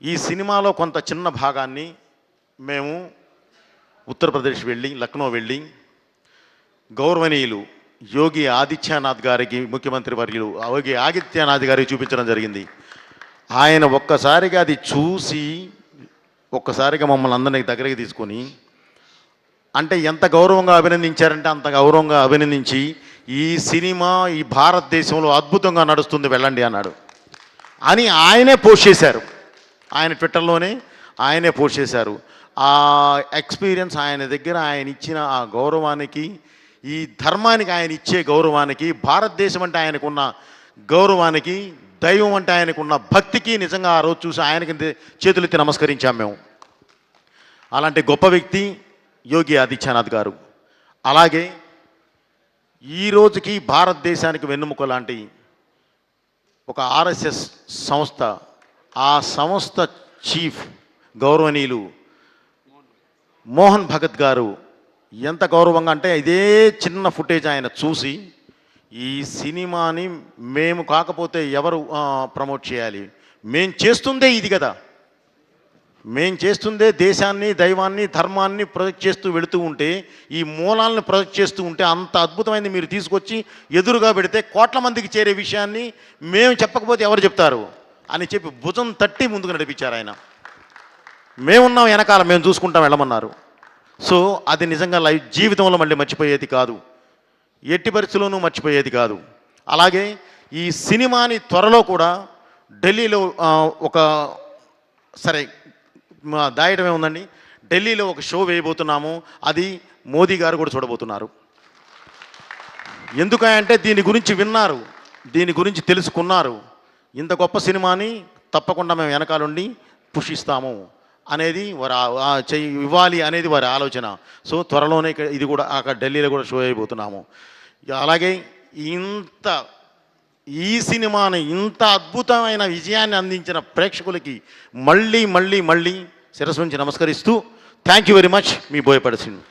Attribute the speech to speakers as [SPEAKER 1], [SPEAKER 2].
[SPEAKER 1] ఈ సినిమాలో కొంత చిన్న భాగాన్ని మేము ఉత్తరప్రదేశ్ వెళ్ళి లక్నో వెళ్ళి గౌరవనీయులు యోగి ఆదిత్యనాథ్ గారికి ముఖ్యమంత్రి వర్యులు యోగి ఆదిత్యనాథ్ గారికి చూపించడం జరిగింది. ఆయన ఒక్కసారిగా అది చూసి ఒక్కసారిగా మమ్మల్ని అందరినీ దగ్గరికి తీసుకొని అంటే ఎంత గౌరవంగా అభినందించారంటే అంత గౌరవంగా అభినందించి ఈ సినిమా ఈ భారతదేశంలో అద్భుతంగా నడుస్తుంది వెళ్ళండి అన్నాడు అని ఆయనే పోస్ట్ చేశారు. ఆయన ట్విట్టర్లోనే ఆయనే పోస్ట్ చేశారు. ఆ ఎక్స్పీరియన్స్ ఆయన దగ్గర ఆయన ఇచ్చిన ఆ గౌరవానికి, ఈ ధర్మానికి ఆయన ఇచ్చే గౌరవానికి, భారతదేశం అంటే ఆయనకున్న గౌరవానికి, దైవం అంటే ఆయనకున్న భక్తికి నిజంగా ఆ రోజు చూసి ఆయనకి చేతులెత్తి నమస్కరించాం మేము. అలాంటి గొప్ప వ్యక్తి యోగి ఆదిత్యనాథ్ గారు. అలాగే ఈ రోజుకి భారతదేశానికి వెన్నెముక లాంటి ఒక ఆర్ఎస్ఎస్ సంస్థ, ఆ సంస్థ చీఫ్ గౌరవనీయులు మోహన్ భగత్ గారు ఎంత గౌరవంగా అంటే ఇదే చిన్న ఫుటేజ్ ఆయన చూసి ఈ సినిమాని మేము కాకపోతే ఎవరు ప్రమోట్ చేయాలి, మేము చేస్తుందే ఇది కదా, మేము చేస్తుందే దేశాన్ని, దైవాన్ని, ధర్మాన్ని ప్రొజెక్ట్ చేస్తూ వెళుతూ ఉంటే, ఈ మూలాలను ప్రొజెక్ట్ చేస్తూ ఉంటే అంత అద్భుతమైనది మీరు తీసుకొచ్చి ఎదురుగా పెడితే కోట్ల మందికి చేరే విషయాన్ని మేము చెప్పకపోతే ఎవరు చెప్తారు అని చెప్పి భుజం తట్టి ముందుకు నడిపించారు ఆయన. మేమున్నాం వెనకాల, మేము చూసుకుంటాం వెళ్ళమన్నారు. సో అది నిజంగా లైఫ్ జీవితంలో మళ్ళీ మర్చిపోయేది కాదు, ఎట్టి పరిస్థితుల్లోనూ మర్చిపోయేది కాదు. అలాగే ఈ సినిమాని త్వరలో కూడా ఢిల్లీలో ఒక సరే దాయటం ఏముందండి, ఢిల్లీలో ఒక షో వేయబోతున్నాము. అది మోదీ గారు కూడా చూడబోతున్నారు. ఎందుకంటే దీని గురించి విన్నారు, దీని గురించి తెలుసుకున్నారు. ఇంత గొప్ప సినిమాని తప్పకుండా మేము వెనకాలండి పుషిస్తాము అనేది వారు ఇవ్వాలి అనేది వారి ఆలోచన. సో త్వరలోనే ఇది కూడా అక్కడ ఢిల్లీలో కూడా షో అయిపోతున్నాము. అలాగే ఈ సినిమాని ఇంత అద్భుతమైన విజయాన్ని అందించిన ప్రేక్షకులకి మళ్ళీ మళ్ళీ మళ్ళీ శిరస్సు నుంచి నమస్కరిస్తూ thank you very much. Me Boyapati Srinu.